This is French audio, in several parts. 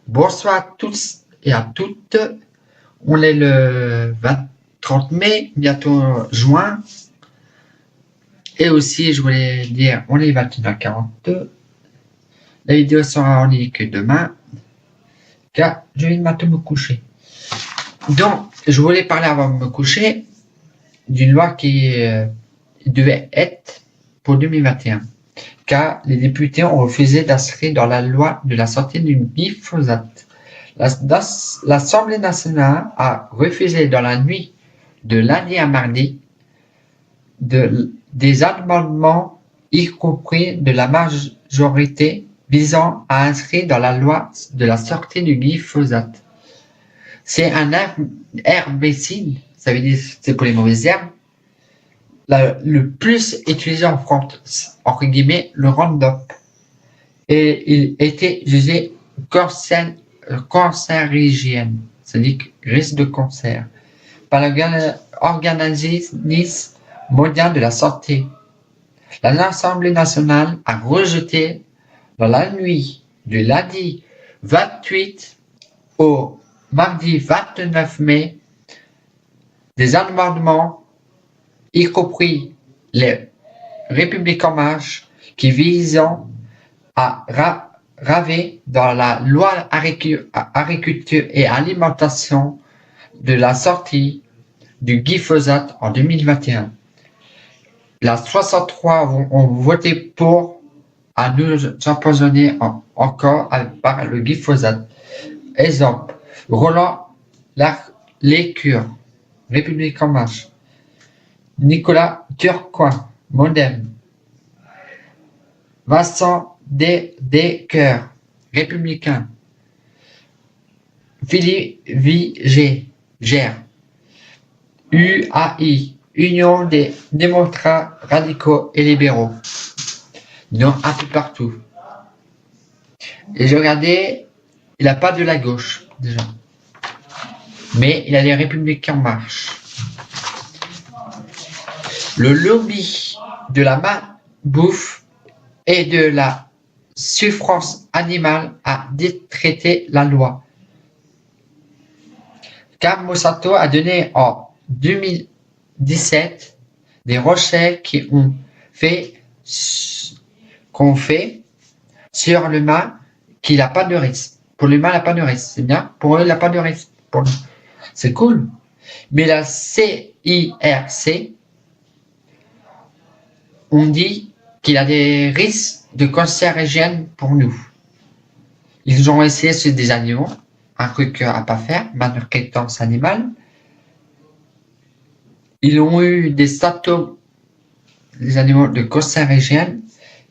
Bonsoir à tous et à toutes. On est le 30 mai, bientôt juin. Et aussi, je voulais dire, on est 21h42. La vidéo sera en ligne que demain, car je viens de bientôt me coucher. Donc, je voulais parler avant de me coucher d'une loi qui devait être pour 2021, car les députés ont refusé d'inscrire dans la loi de la sortie du glyphosate. L'Assemblée nationale a refusé dans la nuit de lundi à mardi des amendements, y compris de la majorité, visant à inscrire dans la loi de la sortie du glyphosate. C'est un herbicide, ça veut dire c'est pour les mauvaises herbes, le plus utilisé en France, entre guillemets, le Roundup. Et il était jugé cancérigène, c'est-à-dire risque de cancer, par l'Organisation mondiale de la santé. L'Assemblée nationale a rejeté dans la nuit du lundi 28 au mardi 29 mai des amendements, y compris les Républicains en marche, qui visent à raver dans la loi agriculture et alimentation de la sortie du glyphosate en 2021. La 63 ont voté pour à nous empoisonner encore par le glyphosate. Exemple, Roland Lescure, République en marche. Nicolas Turcoing, Modem. Vincent Descoeur, Républicain. Philippe Vigère, UAI, Union des démocrates radicaux et libéraux. Non, un peu partout. Et j'ai regardé, il n'a pas de la gauche, déjà. Mais il a les Républicains en marche. Le lobby de la bouffe et de la souffrance animale a détraité la loi. Car Monsanto a donné en 2017 des recherches qu'on fait sur l'humain qu'il n'a pas de risque. Pour l'humain, il n'a pas de risque. C'est bien. Pour eux, il n'a pas de risque. C'est cool. Mais la CIRC, on dit qu'il a des risques de cancérigène pour nous. Ils ont essayé sur des animaux, un truc à pas faire, maltraitance animale. Ils ont eu des symptômes, des animaux de cancérigène,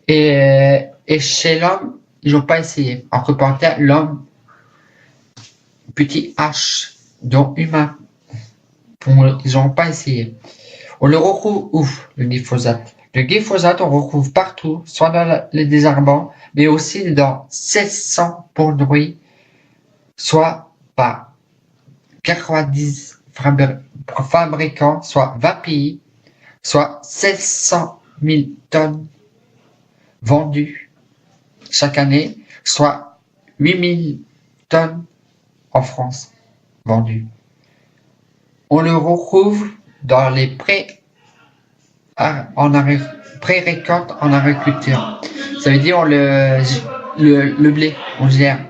et chez l'homme, ils n'ont pas essayé. En reportant l'homme, petit H, donc humain, ils n'ont pas essayé. On le retrouve où, le glyphosate? Le glyphosate, on retrouve partout, soit dans les désherbants, mais aussi dans 700 produits, soit par 90 fabricants, soit 20 pays, soit 700 000 tonnes vendues chaque année, soit 8 000 tonnes en France vendues. On le retrouve dans les pré-récolte en agriculture. Ça veut dire le blé, on gère.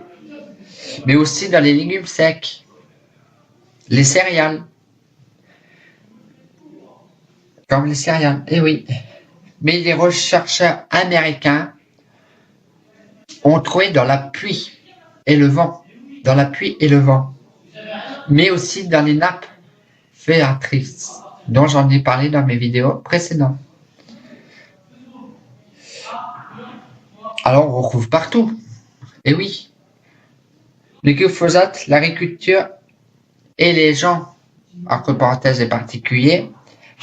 Mais aussi dans les légumes secs, les céréales. Comme les céréales, eh oui. Mais les chercheurs américains ont trouvé dans la pluie et le vent. Dans la pluie et le vent. Mais aussi dans les nappes phréatrices, dont j'en ai parlé dans mes vidéos précédentes. Alors on retrouve partout. Et oui. Le glyphosate, l'agriculture et les gens, entre parenthèses les particuliers,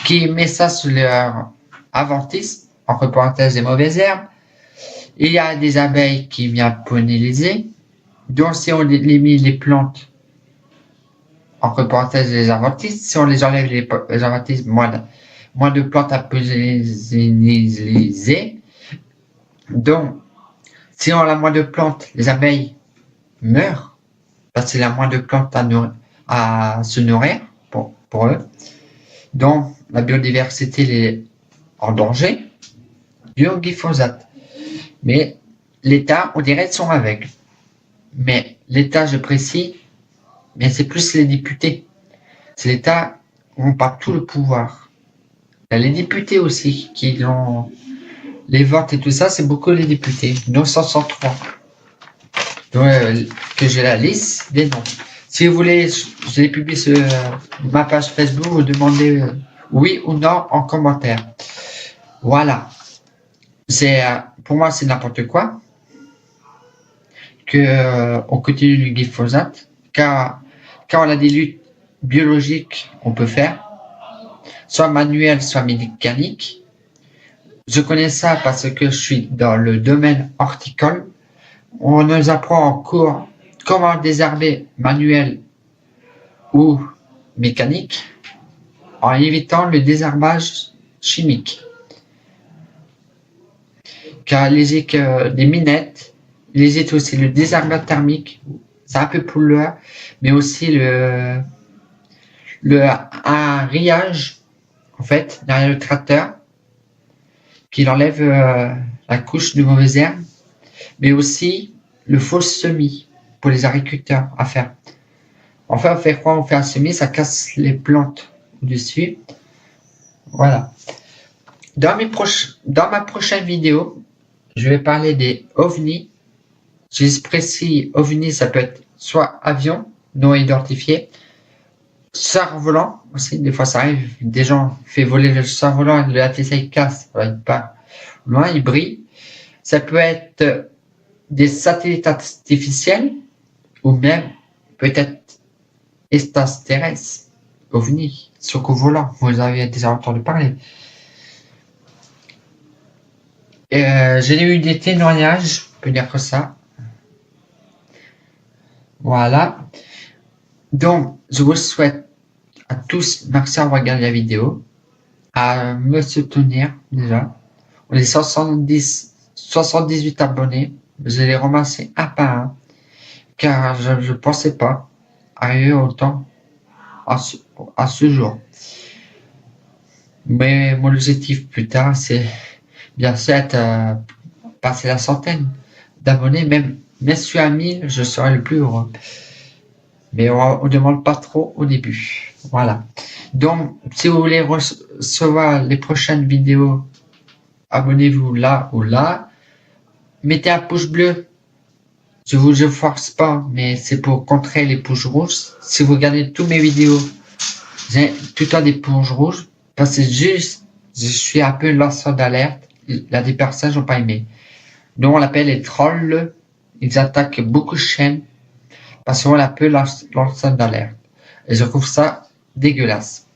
qui mettent ça sur leur aventisme, entre parenthèses les mauvaises herbes. Il y a des abeilles qui viennent polliniser, donc si on élimine les plantes, entre parenthèses les adventistes, si on les enlève les adventistes, moins de plantes à polliniser. Donc, si on a moins de plantes, les abeilles meurent. parce qu'il y a moins de plantes à se nourrir pour eux. Donc, la biodiversité est en danger du glyphosate. Mais l'État, on dirait, sont aveugles. Mais l'État, je précise, mais c'est plus les députés. C'est l'État qui n'a pas tout le pouvoir. Il y a les députés aussi qui ont les votes et tout ça, c'est beaucoup les députés. 963. Donc, que j'ai la liste des noms. Si vous voulez, je l'ai publié sur ma page Facebook, vous demandez oui ou non en commentaire. Voilà. Pour moi, c'est n'importe quoi que on continue le glyphosate, car on a des luttes biologiques qu'on peut faire, soit manuelles, soit mécaniques. Je connais ça parce que je suis dans le domaine horticole. On nous apprend en cours comment désherber manuel ou mécanique en évitant le désherbage chimique. Car il existe des minettes, il existe aussi le désherbage thermique, c'est un peu pollueur, mais aussi un rillage, en fait, derrière le tracteur, qui enlève la couche de mauvaises herbes, mais aussi le faux semis pour les agriculteurs à faire. Enfin, on fait quoi? On fait un semis, ça casse les plantes au-dessus. Voilà. Dans ma prochaine vidéo, je vais parler des ovnis. Je précise, ovnis, ça peut être soit avion non identifié, cerf-volant aussi, des fois ça arrive, des gens font voler le cerf-volant, le ATC il casse, il part loin, il brille. Ça peut être des satellites artificiels ou même peut-être espace terrestre, ovnis, volant, vous avez déjà entendu parler. J'ai eu des témoignages, je peux dire que ça. Voilà. Donc, je vous souhaite à tous, merci d'avoir regardé la vidéo, à me soutenir déjà. On est 78 abonnés. Je les remercie un par un, car je ne pensais pas arriver autant à ce jour. Mais mon objectif plus tard, c'est bien sûr passer la centaine d'abonnés. Même si je suis à 1000, je serai le plus heureux. Mais on ne demande pas trop au début. Voilà. Donc, si vous voulez recevoir les prochaines vidéos, abonnez-vous là ou là. Mettez un pouce bleu. Je vous force pas, mais c'est pour contrer les pouces rouges. Si vous regardez toutes mes vidéos, j'ai tout le temps des pouces rouges. Parce que juste, je suis un peu lanceur d'alerte. Il y a des personnes qui n'ont pas aimé. Donc on l'appelle les trolls. Ils attaquent beaucoup de chaînes parce qu'on l'appelle lanceur d'alerte. Et je trouve ça dégueulasse.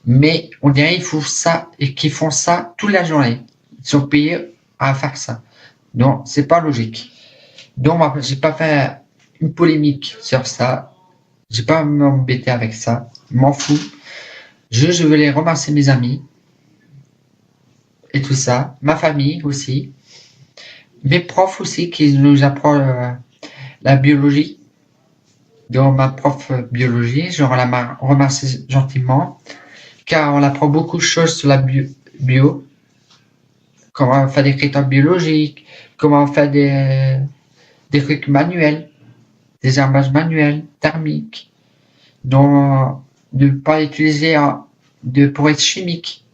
Mais on dirait qu'ils font ça et qu'ils font ça toute la journée. Ils sont payés à faire ça. Donc c'est pas logique. Donc j'ai pas fait une polémique sur ça. J'ai pas à m'embêter avec ça. Je m'en fous. Je veux les remercier mes amis. Et tout ça. Ma famille aussi. Mes profs aussi qui nous apprennent la biologie. Donc ma prof biologie, je la remercie gentiment. Car on apprend beaucoup de choses sur la bio. Comment faire des critères biologiques. Comment faire des trucs manuels. Des herbages manuels, thermiques. Donc de ne pas utiliser pour être chimique,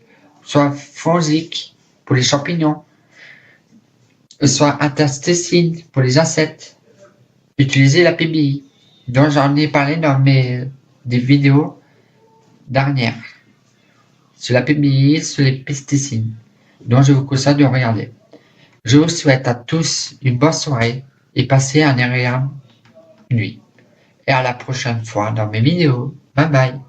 soit fongique pour les champignons, soit interstitides pour les insectes, utiliser la PBI, dont j'en ai parlé dans des vidéos dernières, sur la PBI, sur les pesticides, dont je vous conseille de regarder. Je vous souhaite à tous une bonne soirée et passez un agréable nuit. Et à la prochaine fois dans mes vidéos. Bye bye.